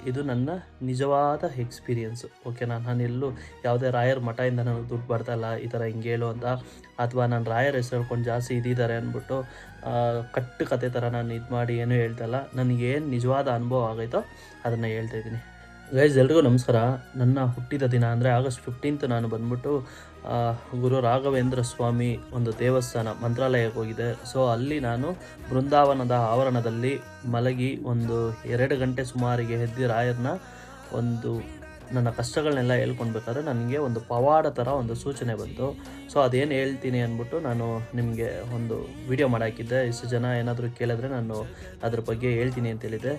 ಇದು ನನ್ನ ನಿಜವಾದ ಎಕ್ಸ್ಪೀರಿಯೆನ್ಸು. ಓಕೆನಾ, ನಾನೆಲ್ಲೂ ಯಾವುದೇ ರಾಯರ ಮಠದಿಂದ ನನಗೆ ದುಡ್ಡು ಬರ್ತಾಯಿಲ್ಲ ಈ ಥರ ಹಿಂಗೆ ಹೇಳು ಅಂತ, ಅಥವಾ ನಾನು ರಾಯರ ಹೆಸರು ಹೇಳ್ಕೊಂಡು ಜಾಸ್ತಿ ಇದ್ದಿದ್ದಾರೆ ಅಂದ್ಬಿಟ್ಟು ಕಟ್ಟು ಕತೆ ಥರ ನಾನು ಇದು ಮಾಡಿ ಏನೂ ಹೇಳ್ತಾಯಿಲ್ಲ. ನನಗೇನು ನಿಜವಾದ ಅನುಭವ ಆಗೈತೋ ಅದನ್ನು ಹೇಳ್ತಾಯಿದ್ದೀನಿ. ಗೈಸ್, ಎಲ್ರಿಗೂ ನಮಸ್ಕಾರ. ನನ್ನ ಹುಟ್ಟಿದ ದಿನ ಅಂದರೆ ಆಗಸ್ಟ್ 15 ನಾನು ಬಂದ್ಬಿಟ್ಟು ಗುರು ರಾಘವೇಂದ್ರ ಸ್ವಾಮಿ ಒಂದು ದೇವಸ್ಥಾನ ಮಂತ್ರಾಲಯಕ್ಕೆ ಹೋಗಿದೆ. ಸೊ ಅಲ್ಲಿ ನಾನು ಬೃಂದಾವನದ ಆವರಣದಲ್ಲಿ ಮಲಗಿ ಒಂದು 2 ಗಂಟೆ ಸುಮಾರಿಗೆ ಎದ್ದು ರಾಯರನ್ನ ಒಂದು ನನ್ನ ಕಷ್ಟಗಳನ್ನೆಲ್ಲ ಹೇಳ್ಕೊಳ್ಬೇಕಾದ್ರೆ ನನಗೆ ಒಂದು ಪವಾಡ ಥರ ಒಂದು ಸೂಚನೆ ಬಂತು. ಸೊ ಅದೇನು ಹೇಳ್ತೀನಿ ಅಂದ್ಬಿಟ್ಟು ನಾನು ನಿಮಗೆ ಒಂದು ವಿಡಿಯೋ ಮಾಡಾಕಿದ್ದೆ. ಇಷ್ಟು ಜನ ಏನಾದರೂ ಕೇಳಿದ್ರೆ ನಾನು ಅದ್ರ ಬಗ್ಗೆ ಹೇಳ್ತೀನಿ ಅಂತ ಹೇಳಿದ್ದೆ.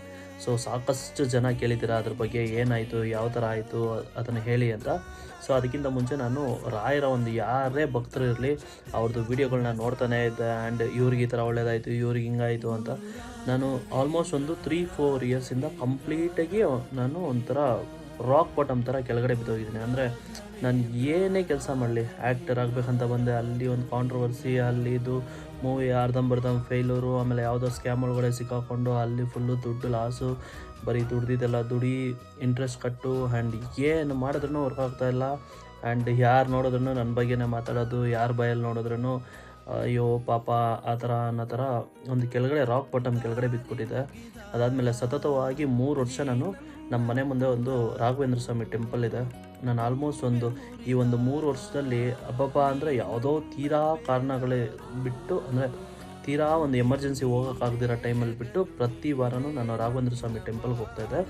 ಸೊ ಸಾಕಷ್ಟು ಜನ ಕೇಳಿದ್ದೀರಾ ಅದ್ರ ಬಗ್ಗೆ, ಏನಾಯಿತು, ಯಾವ ಥರ ಆಯಿತು ಅದನ್ನು ಹೇಳಿ ಅಂತ. ಸೊ ಅದಕ್ಕಿಂತ ಮುಂಚೆ ನಾನು ರಾಯರ ಒಂದು ಯಾರೇ ಭಕ್ತರು ಇರಲಿ ಅವ್ರದ್ದು ವೀಡಿಯೋಗಳನ್ನ ನೋಡ್ತಾನೇ ಇದ್ದೆ. ಆ್ಯಂಡ್ ಇವ್ರಿಗೆ ಈ ಥರ ಒಳ್ಳೇದಾಯಿತು, ಇವ್ರಿಗೆ ಹಿಂಗಾಯಿತು ಅಂತ ನಾನು ಆಲ್ಮೋಸ್ಟ್ ಒಂದು 3-4 ಇಯರ್ಸಿಂದ ಕಂಪ್ಲೀಟಾಗಿ ನಾನು ಒಂಥರ ರಾಕ್ ಬಾಟಮ್ ಥರ ಕೆಳಗಡೆ ಬಿದ್ದೋಗಿದ್ದೀನಿ. ಅಂದರೆ ನಾನು ಏನೇ ಕೆಲಸ ಮಾಡಲಿ, ಆ್ಯಕ್ಟರ್ ಆಗಬೇಕಂತ ಬಂದೆ, ಅಲ್ಲಿ ಒಂದು ಕಾಂಟ್ರವರ್ಸಿ, ಅಲ್ಲಿ ಇದು ಮೂವಿ ಅರ್ಧಂಬರ್ಧಂ ಫೇಲ್ಯೂರು, ಆಮೇಲೆ ಯಾವುದೋ ಸ್ಕ್ಯಾಮ್ ಒಳಗಡೆ ಸಿಕ್ಕಾಕೊಂಡು ಅಲ್ಲಿ ಫುಲ್ಲು ದುಡ್ಡು ಲಾಸು, ಬರೀ ದುಡ್ದಿದ್ದೆಲ್ಲ ದುಡಿ, ಇಂಟ್ರೆಸ್ಟ್ ಕಟ್ಟು, ಆ್ಯಂಡ್ ಏನು ಮಾಡಿದ್ರೂ ವರ್ಕ್ ಆಗ್ತಾಯಿಲ್ಲ. ಆ್ಯಂಡ್ ಯಾರು ನೋಡಿದ್ರೂ ನನ್ನ ಬಗ್ಗೆನೇ ಮಾತಾಡೋದು, ಯಾರ ಬಾಯಲ್ಲಿ ನೋಡಿದ್ರೂ ಅಯ್ಯೋ ಪಾಪ ಆ ಥರ ಅನ್ನೋ ಥರ ಒಂದು ಕೆಳಗಡೆ ರಾಕ್ ಬಾಟಮ್ ಕೆಳಗಡೆ ಬಿದ್ದುಬಿಟ್ಟಿದೆ. ಅದಾದಮೇಲೆ ಸತತವಾಗಿ 3 ವರ್ಷ ನಾನು ನಮ್ಮ ಮನೆ ಮುಂದೆ ಒಂದು ರಾಘವೇಂದ್ರ ಸ್ವಾಮಿ ಟೆಂಪಲ್ ಇದೆ. ನಾನು ಆಲ್ಮೋಸ್ಟ್ ಈ ಒಂದು 3 ವರ್ಷದಲ್ಲಿ ಹಬ್ಬ ಅಂದರೆ ಯಾವುದೋ ತೀರಾ ಕಾರಣಗಳೇ ಬಿಟ್ಟು, ಅಂದರೆ ತೀರಾ ಒಂದು ಎಮರ್ಜೆನ್ಸಿ ಹೋಗೋಕ್ಕಾಗದಿರೋ ಟೈಮಲ್ಲಿ ಬಿಟ್ಟು ಪ್ರತಿ ವಾರನೂ ನಾನು ರಾಘವೇಂದ್ರ ಸ್ವಾಮಿ ಟೆಂಪಲ್ಗೆ ಹೋಗ್ತಾಯಿದ್ದೆ.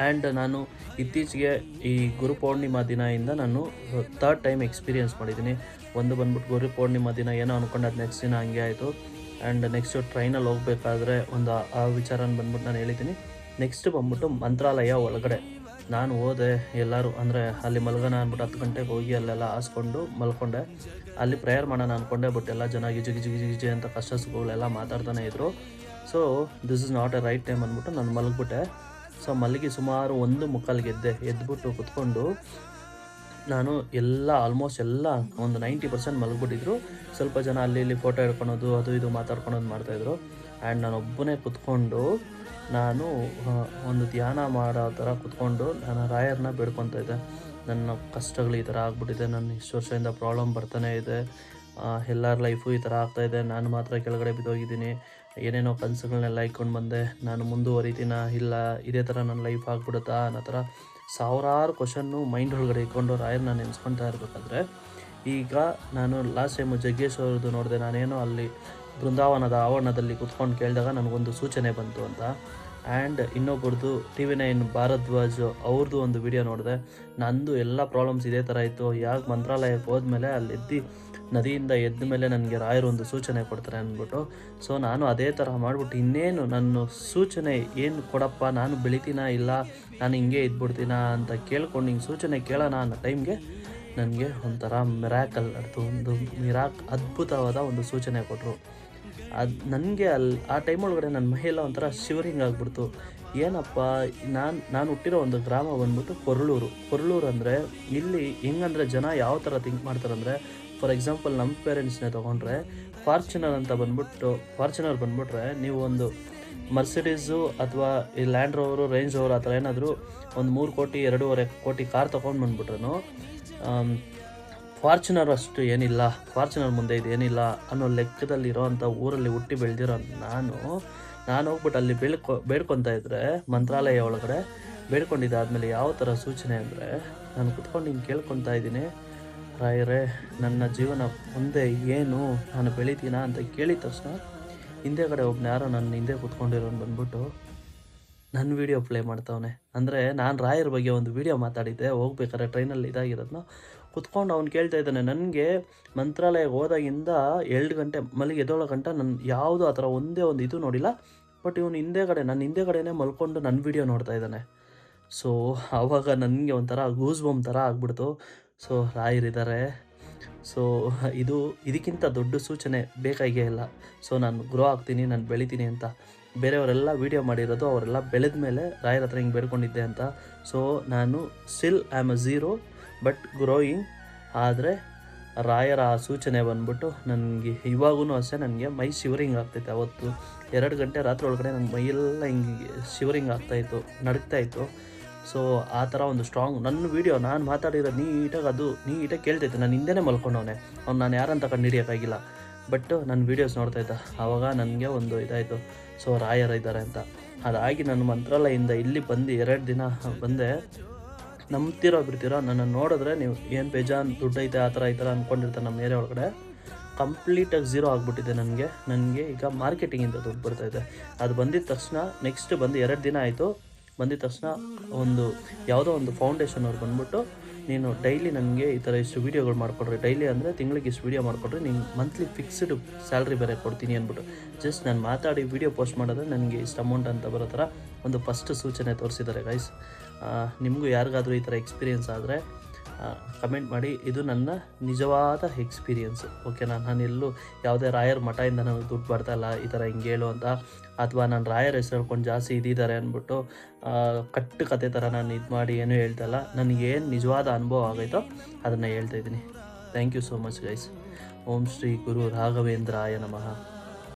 ಆ್ಯಂಡ್ ನಾನು ಇತ್ತೀಚೆಗೆ ಈ ಗುರು ಪೌರ್ಣಿಮಾ ದಿನದಿಂದ ನಾನು 3rd ಟೈಮ್ ಎಕ್ಸ್ಪೀರಿಯೆನ್ಸ್ ಮಾಡಿದ್ದೀನಿ. ಒಂದು ಬಂದ್ಬಿಟ್ಟು ಗುರು ಪೌರ್ಣಿಮಾ ದಿನ ಏನೋ ಅಂದ್ಕೊಂಡು ಅದು ನೆಕ್ಸ್ಟ್ ದಿನ ಹಂಗೆ ಆಯಿತು. ಆ್ಯಂಡ್ ನೆಕ್ಸ್ಟು ಟ್ರೈನಲ್ಲಿ ಹೋಗಬೇಕಾದ್ರೆ ಆ ವಿಚಾರನ ಬಂದ್ಬಿಟ್ಟು ನಾನು ಹೇಳಿದ್ದೀನಿ. ನೆಕ್ಸ್ಟ್ ಬಂದ್ಬಿಟ್ಟು ಮಂತ್ರಾಲಯ ಒಳಗಡೆ ನಾನು ಹೋದೆ. ಎಲ್ಲರೂ ಅಂದರೆ ಅಲ್ಲಿ ಮಲ್ಗೋಣ ಅಂದ್ಬಿಟ್ಟು 10 ಗಂಟೆಗೆ ಹೋಗಿ ಅಲ್ಲೆಲ್ಲ ಹಾಸ್ಕೊಂಡು ಮಲ್ಕೊಂಡೆ. ಅಲ್ಲಿ ಪ್ರೇಯರ್ ಮಾಡೋಣ ಅಂದ್ಕೊಂಡೆ. ಬಟ್ ಎಲ್ಲ ಜನ ಗಿಜಿ ಅಂತ ಕಷ್ಟ ಸುಖಗಳೆಲ್ಲ ಮಾತಾಡ್ತಾನೆ ಇದ್ದರು. So this is not A right time ಅಂದ್ಬಿಟ್ಟು ನಾನು ಮಲಗಿಬಿಟ್ಟೆ. ಸೊ ಮಲಗಿ ಸುಮಾರು 1:45 ಎದ್ಬಿಟ್ಟು ಕುತ್ಕೊಂಡು ನಾನು ಆಲ್ಮೋಸ್ಟ್ ಎಲ್ಲ ಒಂದು 90% ಮಲಗಿಬಿಟ್ಟಿದ್ರು. ಸ್ವಲ್ಪ ಜನ ಅಲ್ಲಿ ಇಲ್ಲಿ ಫೋಟೋ ಹಿಡ್ಕೊಳೋದು, ಅದು ಇದು ಮಾತಾಡ್ಕೊಳೋದು ಮಾಡ್ತಾಯಿದ್ರು. ಆ್ಯಂಡ್ ನಾನು ಒಬ್ಬನೇ ಕುತ್ಕೊಂಡು ನಾನು ಒಂದು ಧ್ಯಾನ ಮಾಡೋ ಥರ ಕುತ್ಕೊಂಡು ನಾನು ರಾಯರನ್ನ ಬೇಡ್ಕೊತಾ ಇದ್ದೆ. ನನ್ನ ಕಷ್ಟಗಳು ಈ ಥರ ಆಗ್ಬಿಟ್ಟಿದೆ, ನನ್ನ ಇಷ್ಟು ವರ್ಷದಿಂದ ಪ್ರಾಬ್ಲಮ್ ಬರ್ತಾನೆ ಇದೆ, ಎಲ್ಲರ ಲೈಫು ಈ ಥರ ಆಗ್ತಾಯಿದೆ, ನಾನು ಮಾತ್ರ ಕೆಳಗಡೆ ಬಿದ್ದೋಗಿದ್ದೀನಿ, ಏನೇನೋ ಕನಸುಗಳನ್ನೆಲ್ಲ ಇಟ್ಕೊಂಡು ಬಂದೆ, ನಾನು ಮುಂದುವರಿತೀನ ಇಲ್ಲ ಇದೇ ಥರ ನನ್ನ ಲೈಫ್ ಆಗ್ಬಿಡುತ್ತಾ ಅನ್ನೋ ಥರ ಸಾವಿರಾರು ಕ್ವಶನ್ನು ಮೈಂಡ್ ಒಳಗಡೆ ಇಟ್ಕೊಂಡು ರಾಯರನ್ನ ನೆನೆಸ್ಕೊತಾ ಇರಬೇಕಾದ್ರೆ, ಈಗ ನಾನು ಲಾಸ್ಟ್ ಟೈಮು ಜಗ್ಗೇಶ್ ಅವ್ರದ್ದು ನೋಡಿದೆ. ನಾನೇನೋ ಅಲ್ಲಿ ಬೃಂದಾವನದ ಆವರಣದಲ್ಲಿ ಕುತ್ಕೊಂಡು ಕೇಳಿದಾಗ ನನಗೊಂದು ಸೂಚನೆ ಬಂತು ಅಂತ. ಆ್ಯಂಡ್ ಇನ್ನೊಬ್ಬರದು TV9 ಭಾರದ್ವಾಜ್ ಅವ್ರದ್ದು ಒಂದು ವಿಡಿಯೋ ನೋಡಿದೆ. ನಂದು ಎಲ್ಲ ಪ್ರಾಬ್ಲಮ್ಸ್ ಇದೇ ಥರ ಇತ್ತು. ಯಾಕೆ ಮಂತ್ರಾಲಯಕ್ಕೆ ಹೋದ್ಮೇಲೆ ಅಲ್ಲಿ ನದಿಯಿಂದ ಎದ್ದ ಮೇಲೆ ನನಗೆ ರಾಯರು ಒಂದು ಸೂಚನೆ ಕೊಡ್ತಾರೆ ಅಂದ್ಬಿಟ್ಟು. ಸೊ ನಾನು ಅದೇ ಥರ ಮಾಡಿಬಿಟ್ಟು ಇನ್ನೇನು ನನ್ನ ಸೂಚನೆ ಏನು ಕೊಡಪ್ಪ, ನಾನು ಬೆಳಿತೀನಾ ಇಲ್ಲ ನಾನು ಹಿಂಗೆ ಇದ್ಬಿಡ್ತೀನಾ ಅಂತ ಕೇಳ್ಕೊಂಡು ಹಿಂಗೆ ಸೂಚನೆ ಕೇಳೋಣ ಅನ್ನೋ ಟೈಮ್ಗೆ ನನಗೆ ಒಂಥರ ಮಿರಾಕಲ್ ನಡೆದು ಒಂದು ಅದ್ಭುತವಾದ ಒಂದು ಸೂಚನೆ ಕೊಟ್ಟರು. ಅದು ನನಗೆ ಆ ಟೈಮ್ ಒಳಗಡೆ ನನ್ನ ಮೈಯೆಲ್ಲ ಒಂಥರ ಶಿವರಿಂಗ್ ಆಗಿಬಿಡ್ತು. ಏನಪ್ಪ, ನಾನು ಹುಟ್ಟಿರೋ ಒಂದು ಗ್ರಾಮ ಬಂದ್ಬಿಟ್ಟು ಕೊರಳೂರು ಅಂದರೆ ಇಲ್ಲಿ ಹೆಂಗಂದರೆ ಜನ ಯಾವ ಥರ ಥಿಂಕ್ ಮಾಡ್ತಾರಂದರೆ, ಫಾರ್ ಎಕ್ಸಾಂಪಲ್ ನಮ್ಮ ಪೇರೆಂಟ್ಸ್ನೇ ತೊಗೊಂಡ್ರೆ ಫಾರ್ಚುನರ್ ಬಂದ್ಬಿಟ್ರೆ ನೀವು ಒಂದು ಮರ್ಸಿಡೀಸು ಅಥವಾ ಈ ಲ್ಯಾಂಡ್ ರೋವರು, ರೇಂಜ್ ರೋವರು ಆ ಥರ ಏನಾದರೂ ಒಂದು 3 ಕೋಟಿ 2.5 ಕೋಟಿ ಕಾರ್ ತೊಗೊಂಡು ಬಂದ್ಬಿಟ್ರು ಫಾರ್ಚುನರ್ ಅಷ್ಟು ಏನಿಲ್ಲ, ಫಾರ್ಚುನರ್ ಮುಂದೆ ಇದೇನಿಲ್ಲ ಅನ್ನೋ ಲೆಕ್ಕದಲ್ಲಿರೋ ಅಂಥ ಊರಲ್ಲಿ ಹುಟ್ಟಿ ಬೆಳೆದಿರೋ ನಾನು ಹೋಗ್ಬಿಟ್ಟು ಅಲ್ಲಿ ಬೇಡ್ಕೊತಾ ಇದ್ದರೆ ಮಂತ್ರಾಲಯ ಒಳಗಡೆ ಬೇಡ್ಕೊಂಡಿದ್ದಾದಮೇಲೆ ಯಾವ ಥರ ಸೂಚನೆ ಅಂದರೆ, ನಾನು ಕುತ್ಕೊಂಡು ಹಿಂಗೆ ಕೇಳ್ಕೊತಾ ಇದ್ದೀನಿ, ರಾಯರೇ ನನ್ನ ಜೀವನ ಮುಂದೆ ಏನು, ನಾನು ಬೆಳಿತೀನಾ ಅಂತ ಕೇಳಿದ ತಕ್ಷಣ ಹಿಂದೆಗಡೆ ಒಬ್ಬನ ಯಾರೋ ನನ್ನ ಹಿಂದೆ ಕುತ್ಕೊಂಡಿರೋನು ಬಂದ್ಬಿಟ್ಟು ನನ್ನ ವೀಡಿಯೋ ಪ್ಲೇ ಮಾಡ್ತಾವನೆ. ಅಂದರೆ ನಾನು ರಾಯರ ಬಗ್ಗೆ ಒಂದು ವೀಡಿಯೋ ಮಾತಾಡಿದ್ದೆ ಹೋಗ್ಬೇಕಾದ್ರೆ ಟ್ರೈನಲ್ಲಿ ಇದಾಗಿರೋದನ್ನ ಕುತ್ಕೊಂಡು ಅವ್ನು ಕೇಳ್ತಾ ಇದ್ದಾನೆ. ನನಗೆ ಮಂತ್ರಾಲಯಕ್ಕೆ ಹೋದಾಗಿಂದ 2 ಗಂಟೆ ಮಲಗಿ ಎದ್ದೋಳೋ ಗಂಟ ನಾನು ಯಾವುದು ಆ ಥರ ಒಂದೇ ಒಂದು ಇದು ನೋಡಿಲ್ಲ. ಬಟ್ ಇವನು ನನ್ನ ಹಿಂದೆಗಡೆನೇ ಮಲ್ಕೊಂಡು ನನ್ನ ವೀಡಿಯೋ ನೋಡ್ತಾ ಇದ್ದಾನೆ. ಸೊ ಆವಾಗ ನನಗೆ ಒಂಥರ ಗೂಸ್ ಬಂಪ್ ಥರ ಆಗ್ಬಿಡ್ತು. ಸೊ ರಾಯರಿದ್ದಾರೆ. ಸೊ ಇದಕ್ಕಿಂತ ದೊಡ್ಡ ಸೂಚನೆ ಬೇಕಾಗೇ ಇಲ್ಲ. ಸೊ ನಾನು ಗ್ರೋ ಆಗ್ತೀನಿ, ನಾನು ಬೆಳಿತೀನಿ ಅಂತ ಬೇರೆಯವರೆಲ್ಲ ವೀಡಿಯೋ ಮಾಡಿರೋದು ಅವರೆಲ್ಲ ಬೆಳೆದ ಮೇಲೆ ರಾಯರ ಹತ್ರ ಹಿಂಗೆ ಬೇಡ್ಕೊಂಡಿದ್ದೆ ಅಂತ. ಸೊ ನಾನು still I am a zero but growing. ಆದರೆ ರಾಯರ ಆ ಸೂಚನೆ ಬಂದ್ಬಿಟ್ಟು ನನಗೆ ಇವಾಗೂ ಅಷ್ಟೇ ನನಗೆ ಮೈ ಶಿವರಿಂಗ್ ಆಗ್ತೈತೆ. ಅವತ್ತು 2 ಗಂಟೆ ರಾತ್ರಿ ಒಳಗಡೆ ನನ್ನ ಮೈಯೆಲ್ಲ ಹಿಂಗೆ ಶಿವರಿಂಗ್ ಆಗ್ತಾಯಿತ್ತು, ನಡುಗ್ತಾಯಿತ್ತು. ಸೊ ಆ ಥರ ಒಂದು ಸ್ಟ್ರಾಂಗ್ ನನ್ನ ವೀಡಿಯೋ ನಾನು ಮಾತಾಡಿರೋದು ನೀಟಾಗಿ ಕೇಳ್ತೈತೆ. ನಾನು ಹಿಂದೆನೇ ಮಲ್ಕೊಂಡವನೆ, ನಾನು ಯಾರಂತ ಕಂಡುಹಿಡಿಯೋಕ್ಕಾಗಿಲ್ಲ. ಬಟ್ ನನ್ನ ವೀಡಿಯೋಸ್ ನೋಡ್ತಾಯಿದ್ದ, ಆವಾಗ ನನಗೆ ಒಂದು ಇದಾಯಿತು, ಸೊ ರಾಯರ್ ಇದ್ದಾರೆ ಅಂತ. ಅದಾಗಿ ನಾನು ಮಂತ್ರಾಲಯದಿಂದ ಇಲ್ಲಿ ಬಂದು 2 ದಿನ ಬಂದೆ. ನಂಬ್ತಿರೋ ಬಿಡ್ತೀರೋ, ನನ್ನನ್ನು ನೋಡಿದ್ರೆ ನೀವು ಏನು ಬೇಜಾನ್ ದುಡ್ಡೈತೆ ಆ ಥರ ಈ ಥರ ಅಂದ್ಕೊಂಡಿರ್ತಾರೆ ನಮ್ಮ ಏರಿಯಾ ಒಳಗಡೆ. ಕಂಪ್ಲೀಟಾಗಿ ಝೀರೋ ಆಗಿಬಿಟ್ಟಿದೆ ನನಗೆ ಈಗ ಮಾರ್ಕೆಟಿಂಗಿಂದ ದುಡ್ಡು ಬರ್ತಾಯಿದೆ. ಅದು ಬಂದಿದ್ದ ತಕ್ಷಣ ನೆಕ್ಸ್ಟ್ ಬಂದು 2 ದಿನ ಆಯಿತು. ಬಂದಿದ್ದ ತಕ್ಷಣ ಯಾವುದೋ ಒಂದು ಫೌಂಡೇಶನ್ ಅವ್ರು ಬಂದ್ಬಿಟ್ಟು, ನೀನು ಡೈಲಿ ನನಗೆ ಈ ಥರ ಇಷ್ಟು ವೀಡಿಯೋಗಳು ಮಾಡಿಕೊಡ್ರಿ, ಡೈಲಿ ಅಂದರೆ ತಿಂಗಳಿಗೆ ಇಷ್ಟು ವೀಡಿಯೋ ಮಾಡಿಕೊಡ್ರಿ, ನೀನು ಮಂತ್ಲಿ ಫಿಕ್ಸ್ಡ್ ಸ್ಯಾಲ್ರಿ ಬೇರೆ ಕೊಡ್ತೀನಿ ಅಂದ್ಬಿಟ್ಟು ಜಸ್ಟ್ ನಾನು ಮಾತಾಡಿ ವೀಡಿಯೋ ಪೋಸ್ಟ್ ಮಾಡಿದ್ರೆ ನನಗೆ ಇಷ್ಟು ಅಮೌಂಟ್ ಅಂತ ಬರೋ ಥರ ಒಂದು ಫಸ್ಟ್ ಸೂಚನೆ ತೋರಿಸಿದ್ದಾರೆ ಗೈಸ್. ನಿಮಗೂ ಯಾರಿಗಾದರೂ ಈ ಥರ ಎಕ್ಸ್ಪೀರಿಯೆನ್ಸ್ ಆದರೆ ಕಮೆಂಟ್ ಮಾಡಿ. ಇದು ನನ್ನ ನಿಜವಾದ ಎಕ್ಸ್ಪೀರಿಯೆನ್ಸು, ಓಕೆನಾ. ನಾನೆಲ್ಲೂ ಯಾವುದೇ ರಾಯರ್ ಮಠದಿಂದ ನನಗೆ ದುಡ್ಡು ಬರ್ತಾಯಿಲ್ಲ ಈ ಥರ ಹಿಂಗೆ ಹೇಳು ಅಂತ, ಅಥವಾ ನಾನು ರಾಯರ್ ಹೆಸರು ಹೇಳ್ಕೊಂಡು ಜಾಸ್ತಿ ಇದ್ದಾರೆ ಅಂದ್ಬಿಟ್ಟು ಕಟ್ಟು ಕತೆ ಥರ ನಾನು ಇದು ಮಾಡಿ ಏನೂ ಹೇಳ್ತಾಯಿಲ್ಲ. ನನಗೇನು ನಿಜವಾದ ಅನುಭವ ಆಗೈತೋ ಅದನ್ನು ಹೇಳ್ತಾಯಿದ್ದೀನಿ. Thank you so much guys. ಓಂ ಶ್ರೀ ಗುರು ರಾಘವೇಂದ್ರಾಯ ನಮಃ.